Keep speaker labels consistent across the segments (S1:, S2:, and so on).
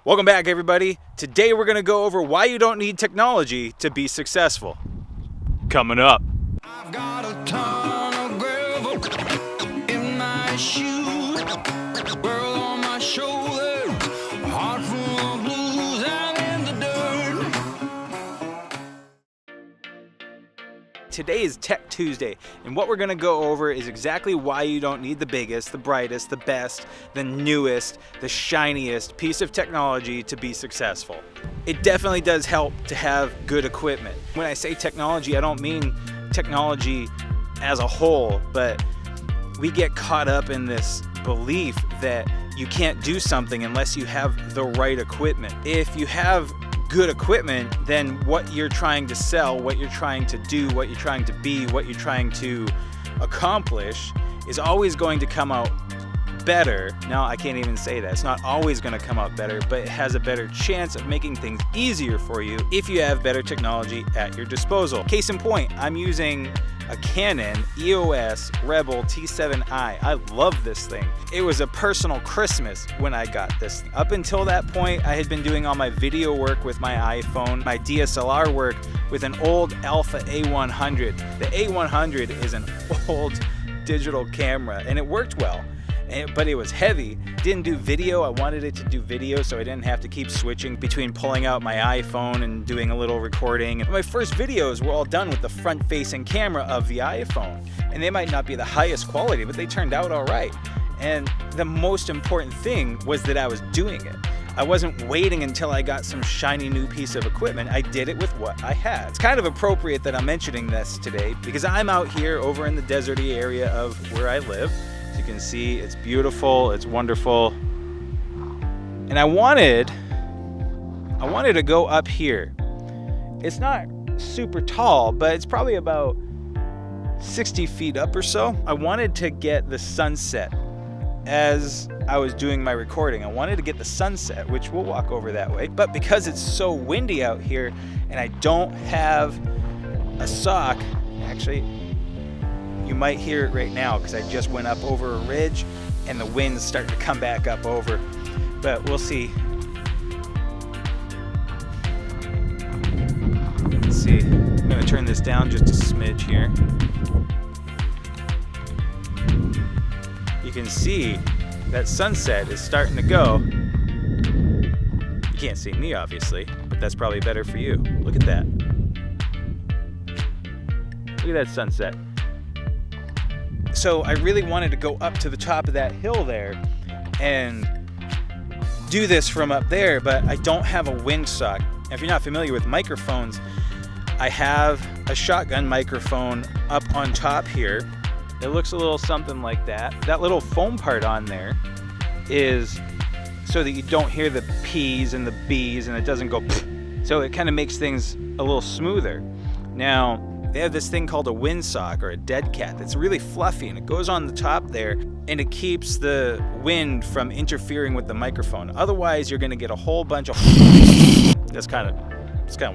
S1: Welcome back, everybody. Today we're going to go over why you don't need technology to be successful. Coming up.
S2: I've got a ton of gravel in my shoes, world on my shoulders, heart full of blues and in the dirt.
S1: Today is Tech Tuesday, and what we're going to go over is exactly why you don't need the biggest, the brightest, the best, the newest, the shiniest piece of technology to be successful. It definitely does help to have good equipment. When I say technology, I don't mean technology as a whole, but we get caught up in this belief that you can't do something unless you have the right equipment. If you have good equipment, then what you're trying to sell, what you're trying to do, what you're trying to be, what you're trying to accomplish is always going to come out better. Now, I can't even say that. It's not always going to come out better, but it has a better chance of making things easier for you if you have better technology at your disposal. Case in point, I'm using a Canon EOS Rebel T7i. I love this thing. It was a personal Christmas when I got this. Up until that point, I had been doing all my video work with my iPhone, my DSLR work with an old Alpha A100. The A100 is an old digital camera, and it worked well. But it was heavy. Didn't do video. I wanted it to do video so I didn't have to keep switching between pulling out my iPhone and doing a little recording. And my first videos were all done with the front-facing camera of the iPhone. And they might not be the highest quality, but they turned out all right. And the most important thing was that I was doing it. I wasn't waiting until I got some shiny new piece of equipment. I did it with what I had. It's kind of appropriate that I'm mentioning this today because I'm out here over in the deserty area of where I live. As you can see, it's beautiful, it's wonderful. And I wanted to go up here. It's not super tall, but it's probably about 60 feet up or so. I wanted to get the sunset as I was doing my recording. I wanted to get the sunset, which we'll walk over that way. But because it's so windy out here and I don't have a sock, actually, you might hear it right now because I just went up over a ridge and the wind's starting to come back up over, but we'll see. Let's see, I'm gonna turn this down just a smidge here. You can see that sunset is starting to go. You can't see me obviously, but that's probably better for you. Look at that. Look at that sunset. So I really wanted to go up to the top of that hill there and do this from up there, but I don't have a windsock. If you're not familiar with microphones, I have a shotgun microphone up on top here. It looks a little something like that. That little foam part on there is so that you don't hear the P's and the B's and it doesn't go pfft. So it kind of makes things a little smoother. Now, they have this thing called a windsock or a dead cat that's really fluffy and it goes on the top there and it keeps the wind from interfering with the microphone. Otherwise, you're going to get a whole bunch of That's kind of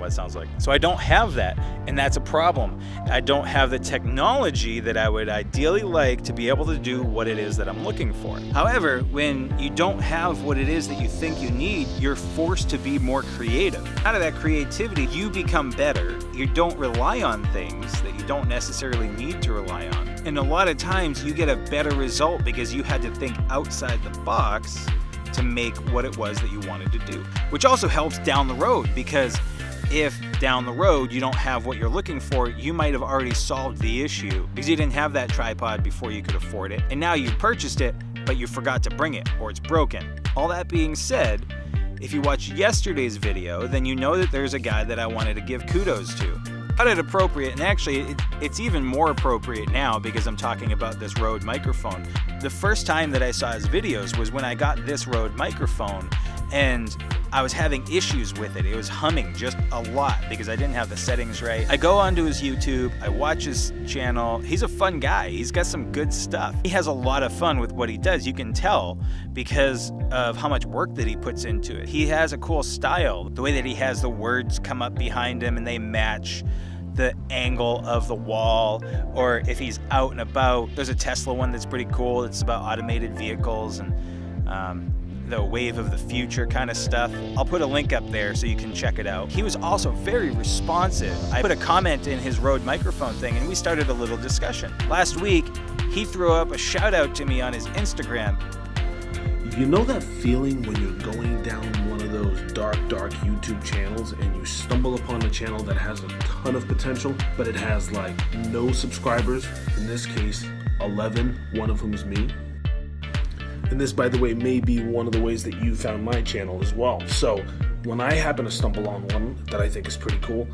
S1: what it sounds like. So I don't have that, and that's a problem. I don't have the technology that I would ideally like to be able to do what it is that I'm looking for. However, when you don't have what it is that you think you need, you're forced to be more creative. Out of that creativity, you become better. You don't rely on things that you don't necessarily need to rely on. And a lot of times you get a better result because you had to think outside the box to make what it was that you wanted to do. Which also helps down the road, because if down the road you don't have what you're looking for, you might have already solved the issue because you didn't have that tripod before you could afford it, and now you purchased it but you forgot to bring it or it's broken. All that being said, if you watched yesterday's video, then you know that there's a guy that I wanted to give kudos to. I thought it appropriate, and actually it's even more appropriate now because I'm talking about this Rode microphone. The first time that I saw his videos was when I got this Rode microphone and I was having issues with it. It was humming just a lot because I didn't have the settings right. I go onto his YouTube, I watch his channel. He's a fun guy. He's got some good stuff. He has a lot of fun with what he does. You can tell because of how much work that he puts into it. He has a cool style. The way that he has the words come up behind him and they match the angle of the wall, or if he's out and about. There's a Tesla one that's pretty cool. It's about automated vehicles, and the wave of the future kind of stuff. I'll put a link up there so you can check it out. He was also very responsive. I put a comment in his Rode microphone thing and we started a little discussion. Last week, he threw up a shout out to me on his Instagram.
S3: You know that feeling when you're going down one of those dark YouTube channels and you stumble upon a channel that has a ton of potential, but it has like no subscribers? In this case, 11, one of whom is me. And this, by the way, may be one of the ways that you found my channel as well. So when I happen to stumble on one that I think is pretty cool,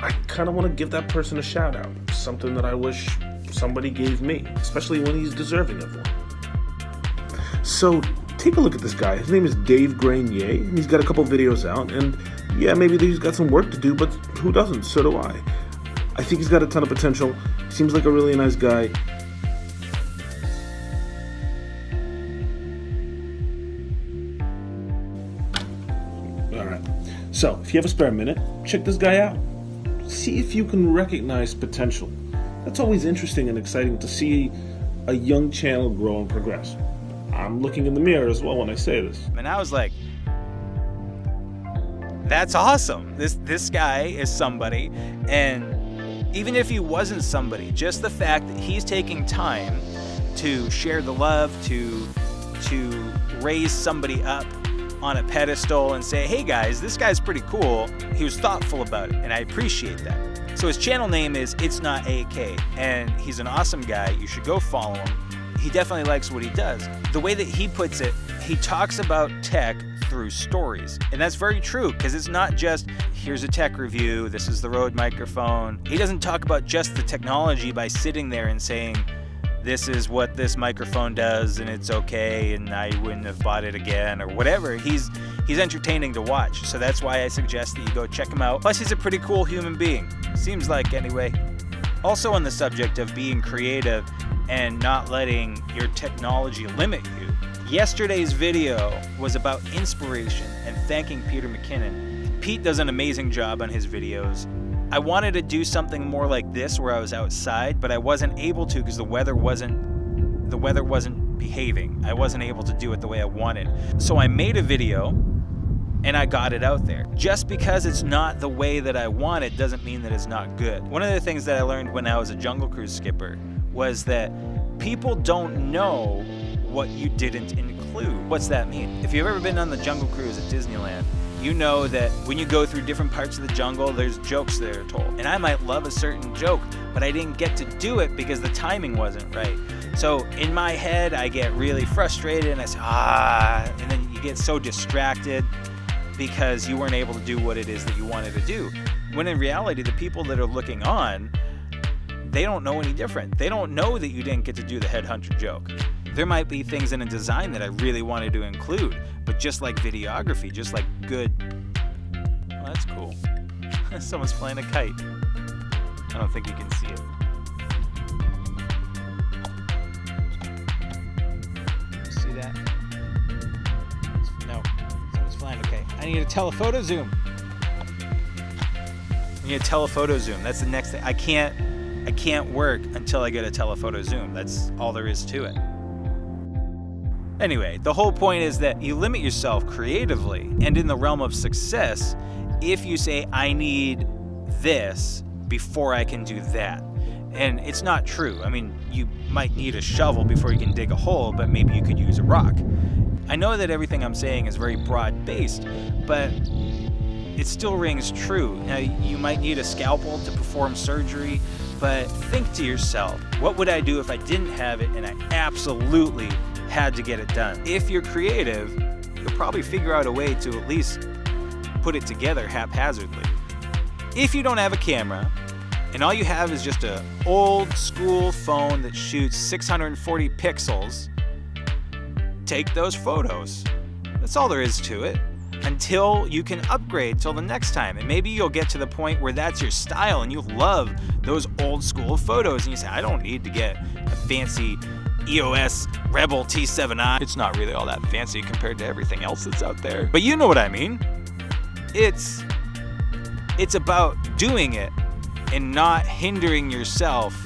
S3: I kind of want to give that person a shout out. Something that I wish somebody gave me, especially when he's deserving of one. So take a look at this guy. His name is Dave Grenier, and he's got a couple videos out. And yeah, maybe he's got some work to do, but who doesn't? So do I. I think he's got a ton of potential. Seems like a really nice guy. Alright, so if you have a spare minute, check this guy out. See if you can recognize potential. That's always interesting and exciting to see a young channel grow and progress. I'm looking in the mirror as well when I say this.
S1: And I was like, that's awesome. This guy is somebody, and even if he wasn't somebody, just the fact that he's taking time to share the love, to raise somebody up on a pedestal and say, hey guys, this guy's pretty cool. He was thoughtful about it, and I appreciate that. So his channel name is itsnotak, and he's an awesome guy. You should go follow him. He definitely likes what he does. The way that he puts it, he talks about tech through stories. And that's very true, because it's not just, here's a tech review, this is the Rode microphone. He doesn't talk about just the technology by sitting there and saying, this is what this microphone does and it's okay and I wouldn't have bought it again or whatever. He's entertaining to watch, so that's why I suggest that you go check him out. Plus, he's a pretty cool human being. Seems like, anyway. Also on the subject of being creative and not letting your technology limit you, yesterday's video was about inspiration and thanking Peter McKinnon. Pete does an amazing job on his videos. I wanted to do something more like this where I was outside, but I wasn't able to because the weather wasn't behaving. I wasn't able to do it the way I wanted. So I made a video and I got it out there. Just because it's not the way that I want it doesn't mean that it's not good. One of the things that I learned when I was a Jungle Cruise skipper was that people don't know what you didn't include. What's that mean? If you've ever been on the Jungle Cruise at Disneyland, you know that when you go through different parts of the jungle, there's jokes that are told. And I might love a certain joke, but I didn't get to do it because the timing wasn't right. So in my head, I get really frustrated and I say, and then you get so distracted because you weren't able to do what it is that you wanted to do. When in reality, the people that are looking on, they don't know any different. They don't know that you didn't get to do the headhunter joke. There might be things in a design that I really wanted to include, but just like videography, just like good, well, that's cool. Someone's flying a kite. I don't think you can see it. You see that? No, someone's flying, okay. I need a telephoto zoom. I need a telephoto zoom. That's the next thing. I can't work until I get a telephoto zoom. That's all there is to it. Anyway, the whole point is that you limit yourself creatively and in the realm of success if you say, I need this before I can do that. And it's not true. I mean, you might need a shovel before you can dig a hole, but maybe you could use a rock. I know that everything I'm saying is very broad-based, but it still rings true. Now, you might need a scalpel to perform surgery, but think to yourself, what would I do if I didn't have it and I absolutely had to get it done? If you're creative, you'll probably figure out a way to at least put it together haphazardly. If you don't have a camera, and all you have is just an old school phone that shoots 640 pixels, take those photos. That's all there is to it. Until you can upgrade till the next time. And maybe you'll get to the point where that's your style and you love those old school photos and you say, I don't need to get a fancy EOS Rebel T7i. It's not really all that fancy compared to everything else that's out there. But you know what I mean. It's about doing it and not hindering yourself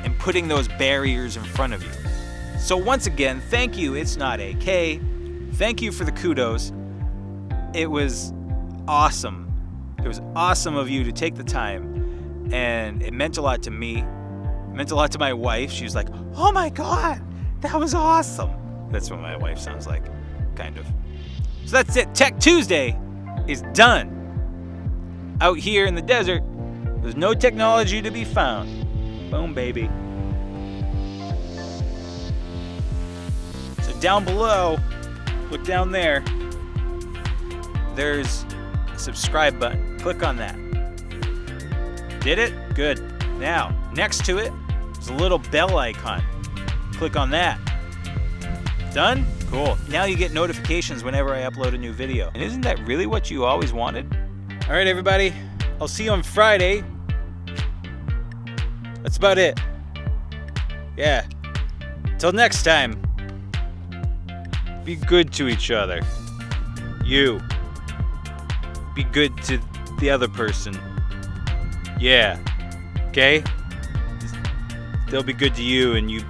S1: and putting those barriers in front of you. So once again, thank you, It's Not AK, thank you for the kudos. It was awesome. It was awesome of you to take the time, and it meant a lot to me. It meant a lot to my wife. She was like, oh my God, that was awesome. That's what my wife sounds like, kind of. So that's it. Tech Tuesday is done. Out here in the desert, there's no technology to be found. Boom, baby. So down below, look down there. There's a subscribe button. Click on that. Did it? Good. Now, next to it, there's a little bell icon. Click on that. Done? Cool. Now you get notifications whenever I upload a new video. And isn't that really what you always wanted? All right, everybody. I'll see you on Friday. That's about it. Yeah. Till next time. Be good to each other. You. Be good to the other person. Yeah. Okay? They'll be good to you and you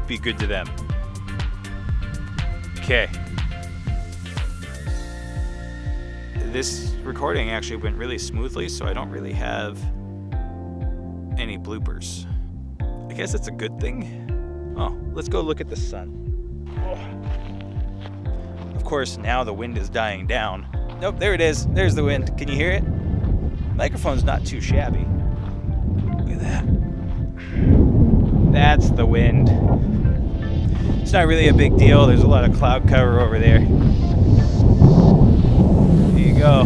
S1: be good to them. Okay. This recording actually went really smoothly, so I don't really have any bloopers. I guess it's a good thing. Oh, let's go look at the sun. Oh. Of course, now the wind is dying down. Nope, there it is. There's the wind. Can you hear it? Microphone's not too shabby. Look at that. That's the wind. It's not really a big deal. There's a lot of cloud cover over there. There you go.